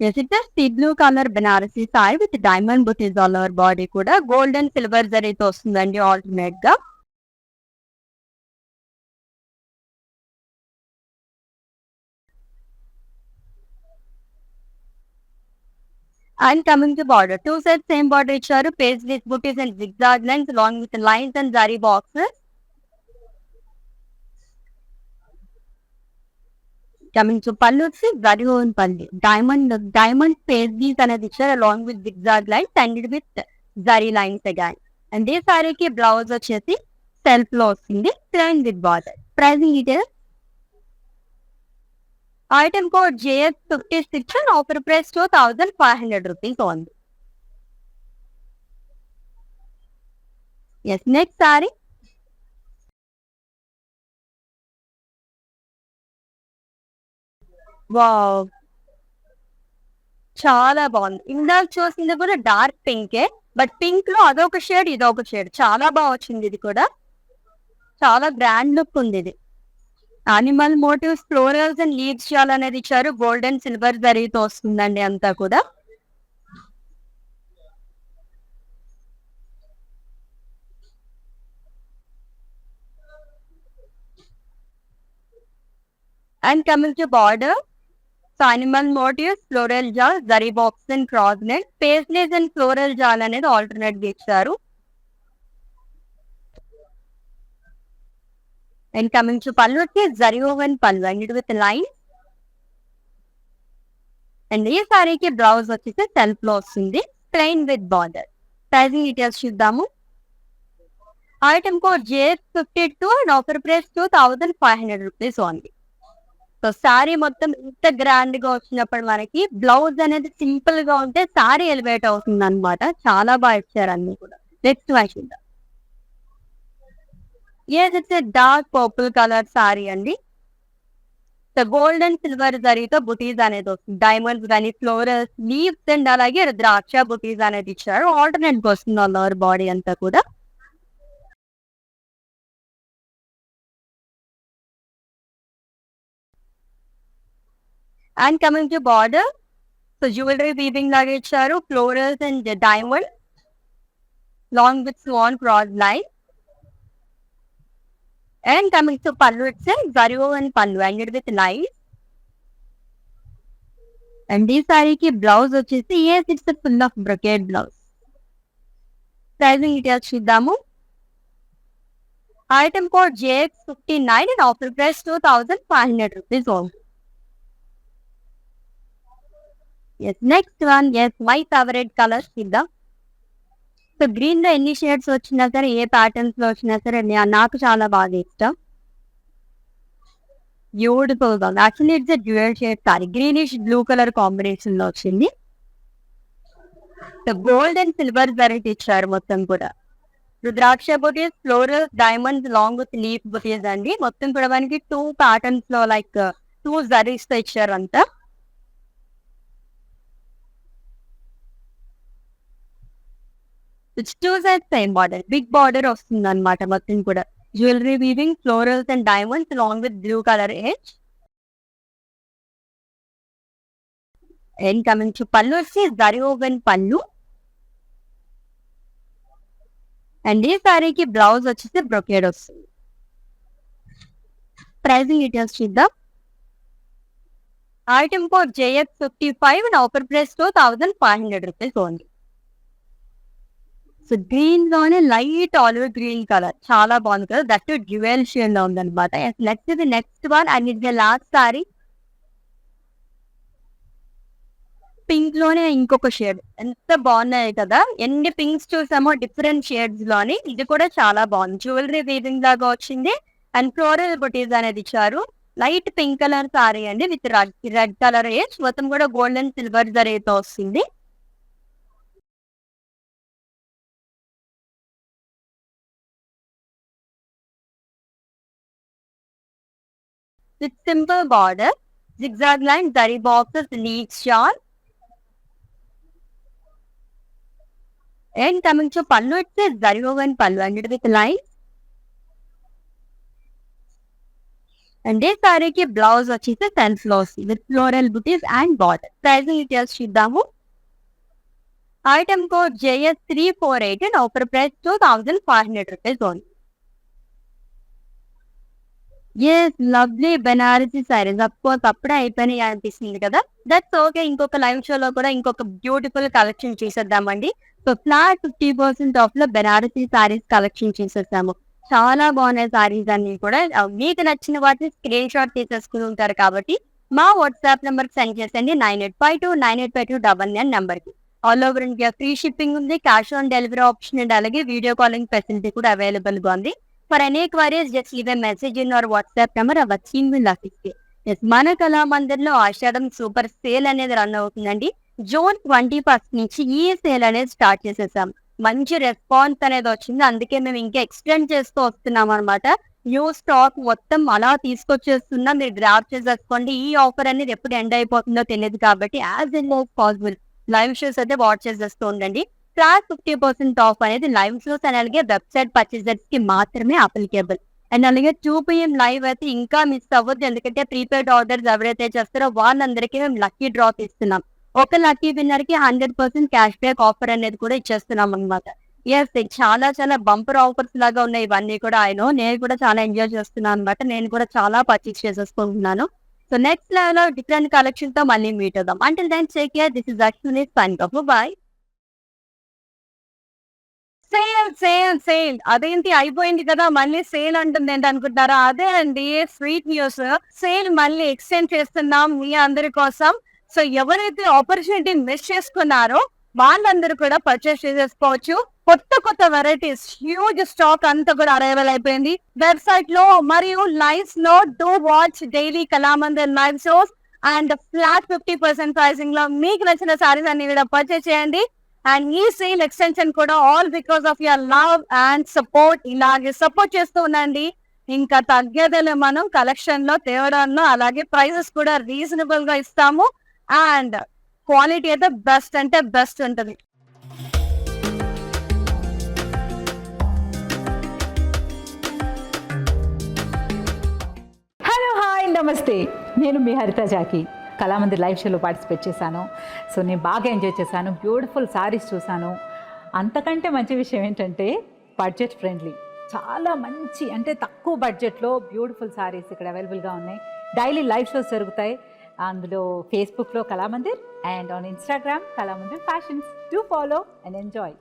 It is see blue colour Banarasi sorry with diamond butis all over body కూడా గోల్డెన్ సిల్వర్ జరీతో వస్తుందండి ఆల్టర్నేట్ గా. And coming to border, 2 side same border ఇచ్చారు. Paisleys butis and zigzag lines along with lines and zari boxes. Coming to పళ్ళు వచ్చి zari oven పల్లి, diamond paisleys అనేది ఇచ్చారు along with zigzag lines and with zari lines again. And ఈ సారీకి blouse వచ్చేసి self లో వస్తుంది plain with border. Pricing details. Item code JX56 and offer price 2500 rupees only. Yes, next saree. Wow, చాలా బాగుంది. ఇందాక చూసింది కూడా డార్క్ పింకే, బట్ పింక్ లో అదొక షేడ్ ఇదొక షేడ్. చాలా బాగా వచ్చింది. ఇది కూడా చాలా గ్రాండ్ లుక్ ఉంది. ఇది animal motives, florals and leaves jaal అనేది ఇచ్చారు. గోల్డెన్ సిల్వర్ జరీతో వస్తుందండి అంతా కూడా. And coming to border, so animal motives, floral jaal, zari box and cross net, paisleys and floral jaal అనేది ఆల్టర్నేట్ గా ఇచ్చారు. అండ్ కమింగ్ టు పళ్ళు వచ్చి జరీ ఓవెన్ పళ్ళు and it with line. And ఈ సారీకి బ్లౌజ్ వచ్చేసి సెల్ఫ్ లో వస్తుంది plain with border. Pricing details చూద్దాము. Item code JX52 and offer price 2500 rupees only. So sari మొత్తం ఇంత గ్రాండ్ గా వచ్చినప్పుడు మనకి బ్లౌజ్ అనేది సింపుల్ గా ఉంటే సారీ ఎలివేట్ అవుతుంది అనమాట. చాలా బాగా ఇచ్చారు అన్ని కూడా. నెక్స్ట్ వన్ చూద్దాం. It's dark purple colour sari అండి. సో గోల్డెన్ సిల్వర్ జరీతో బుటీస్ అనేది వస్తుంది. డైమండ్స్ కానీ ఫ్లోరల్స్, లీవ్స్ అండ్ అలాగే ద్రాక్ష బుటీస్ అనేది ఇచ్చారు. ఆల్టర్నేట్ గా వస్తుంది ఆల్ ఓవర్ బాడీ అంతా కూడా. And coming to border, so jewellery weaving లాగా ఇచ్చారు. Florals and diamond long with swan cross line. And coming to pallu it's zari woven పళ్ళు and it with line. And ఈ సారీకి బ్లౌజ్ వచ్చేసి it's full of brocade blouse. Pricing details చూద్దాము. Item code JX59 and offer price 2500 rupees only. Next one. My favourite colours చూద్దాం. So green లో ఎన్ని shades వచ్చినా సరే, ఏ ప్యాటర్న్స్ లో వచ్చినా సరే నాకు చాలా బాగా ఇష్టం. బ్యూటిఫుల్ గా ఉంది. Actually it's dual shade sorry, greenish blue colour combination లో వచ్చింది. So gold and silver variety ఇచ్చారు మొత్తం కూడా. రుద్రాక్ష బుటీస్, floral, diamonds long with leaf బుటీస్ అండి. మొత్తం కూడా మనకి 2 ప్యాటర్న్స్ లో లైక్ 2 జరీస్ తో ఇచ్చారు అంతా. It's 2 sides same border, big border వస్తుంది అనమాట మొత్తం కూడా. Jewellery weaving, florals and diamonds long with blue colour edge. And coming to పళ్ళు వచ్చి జరీ ఓవెన్ పళ్ళు. అండ్ ఈ సారీకి బ్లౌజ్ వచ్చేసి బ్రొకేడ్ వస్తుంది. ప్రైజింగ్ డీటెయిల్స్ చూద్దాం. Item code JX55 and offer price 2500 rupees only. So green లోనే లైట్ ఆలివ్ గ్రీన్ కలర్ చాలా బాగుంది కదా, దట్ డ్యూయల్ షేడ్ లో ఉందన్నమాట. Next one and it's last sorry. Pink లోనే ఇంకొక షేడ్, ఎంత బాగున్నాయి కదా, ఎన్ని పింక్స్ చూసామో డిఫరెంట్ షేడ్స్ లోని. ఇది కూడా చాలా బాగుంది, జ్యువెలరీ వీవింగ్ లాగా వచ్చింది అండ్ ఫ్లోరల్ బుటీస్ అనేది ఇచ్చారు. లైట్ పింక్ కలర్ సారీ అండి విత్ రెడ్ కలర్ ఏజ్, మొత్తం కూడా గోల్డ్ అండ్ సిల్వర్ జరీతో వస్తుంది. With simple border, zigzag line, zari boxes, leaves shawl. And coming to pallu, it says zari woven pallu and with lines. And this saree ki blouse vachese self lossy with floral booties and border. Pricing details చూద్దాము. Item code JS348 and offer price 2500 rupees only. Yes lovely Banarasi saris of course అప్పుడే అయిపోయినాయి అనిపిస్తుంది కదా, that's okay. ఇంకొక live షోలో కూడా ఇంకొక beautiful collection చేసేద్దామండి. సో ఫ్లాట్ 50% ఆఫ్ లో బెనారసీ సారీస్ కలెక్షన్ చేసేసాము. చాలా బాగున్నాయి సారీస్ అన్ని కూడా. మీకు నచ్చిన వాటిని స్క్రీన్ షాట్ తీసేసుకుని ఉంటారు కాబట్టి మా వాట్సాప్ నెంబర్ సెండ్ చేసండి 9852985299 నెంబర్ కి. All over India free shipping ఉంది, cash on delivery option and అలాగే వీడియో కాలింగ్ ఫెసిలిటీ కూడా అవైలబుల్ గా ఉంది. For any queries, just leave a message in our WhatsApp number. Our team will assist you. Yes, మన కళామందిర్లో Ashadham super sale అనేది run అవుతుందండి. June 21 నుంచి ఈ సేల్ అనేది స్టార్ట్ చేసేసాం. మంచి రెస్పాన్స్ అనేది వచ్చింది, అందుకే మేము ఇంకా ఎక్స్టెండ్ చేస్తూ వస్తున్నాం అనమాట. న్యూ స్టాక్ మొత్తం అలా తీసుకొచ్చేస్తున్నా, మీరు గ్రాప్ చేసేసుకోండి. ఈ ఆఫర్ అనేది ఎప్పుడు ఎండ్ అయిపోతుందో తెలియదు కాబట్టి యాజ్ ఎన్ యాజ్ పాసిబుల్ లైవ్ షోస్ అయితే వాచ్ చేసేస్తూ ఉండండి. ఫ్లాట్ 50% ఆఫ్ అనేది లైవ్ షోస్ అండ్ అలాగే వెబ్సైట్ పర్చేజర్స్ కి మాత్రమే అప్లికేబుల్. అండ్ అలాగే 2 PM లైవ్ అయితే ఇంకా మిస్ అవ్వద్దు, ఎందుకంటే ప్రీపెయిడ్ ఆర్డర్స్ ఎవరైతే చేస్తారో వాళ్ళందరికీ మేము లక్కీ డ్రాప్ ఇస్తున్నాం. ఒక లక్కీ విన్నర్ కి 100% క్యాష్ బ్యాక్ ఆఫర్ అనేది కూడా ఇచ్చేస్తున్నాం అనమాట. ఎస్, చాలా చాలా బంపర్ ఆఫర్స్ లాగా ఉన్నాయి ఇవన్నీ కూడా. నేను కూడా చాలా ఎంజాయ్ చేస్తున్నాను అనమాట. నేను కూడా చాలా పర్చేస్ చేసేసుకుంటున్నాను. సో నెక్స్ట్ లెవెల్ లో డిఫరెంట్ కలెక్షన్ తో మళ్ళీ మీట్ అవుదాం. Until then take care. This is Ashwini signing off. Bye. Sale అదేంటి అయిపోయింది కదా మళ్ళీ సేల్ అంటుంది ఏంటి అనుకుంటారా? అదే అండి స్వీట్ న్యూస్. సేల్ మళ్ళీ ఎక్స్టెండ్ చేస్తున్నాం మీ అందరి కోసం. సో ఎవరైతే ఆపర్చునిటీ మిస్ చేసుకున్నారో వాళ్ళందరూ కూడా పర్చేస్ చేసేసుకోవచ్చు. కొత్త వెరైటీస్, హ్యూజ్ స్టాక్ అంతా కూడా అరైవల్ అయిపోయింది వెబ్సైట్ లో మరియు లైవ్స్ లో. Do watch daily Kalamandir live shows and flat 50% pricing లో మీకు నచ్చిన సారీస్ అన్ని కూడా పర్చేస్ చేయండి. అండ్ ఈ సేల్ ఎక్స్టెన్షన్ కూడా all because of your love and support. ఇలాగే సపోర్ట్ చేస్తూ ఉండండి. ఇంకా తగ్గేదేలే మనం కలెక్షన్ లో తేవడంలో. అలాగే ప్రైసెస్ కూడా రీజనబుల్ గా ఇస్తాము అండ్ క్వాలిటీ అయితే బెస్ట్ అంటే బెస్ట్ ఉంటుంది. హలో, హాయ్, నమస్తే. నేను మీ హరిత జాకి. కళామందిర్ లైవ్ షోలో పార్టిసిపేట్ చేశాను. సో నేను బాగా ఎంజాయ్ చేశాను. బ్యూటిఫుల్ సారీస్ చూశాను. అంతకంటే మంచి విషయం ఏంటంటే బడ్జెట్ ఫ్రెండ్లీ, చాలా మంచి అంటే తక్కువ బడ్జెట్లో బ్యూటిఫుల్ సారీస్ ఇక్కడ అవైలబుల్గా ఉన్నాయి. డైలీ లైవ్ షోస్ జరుగుతాయి. అందులో ఫేస్బుక్లో Kalamandir and on Instagram Kalamandir fashions. Do follow and enjoy.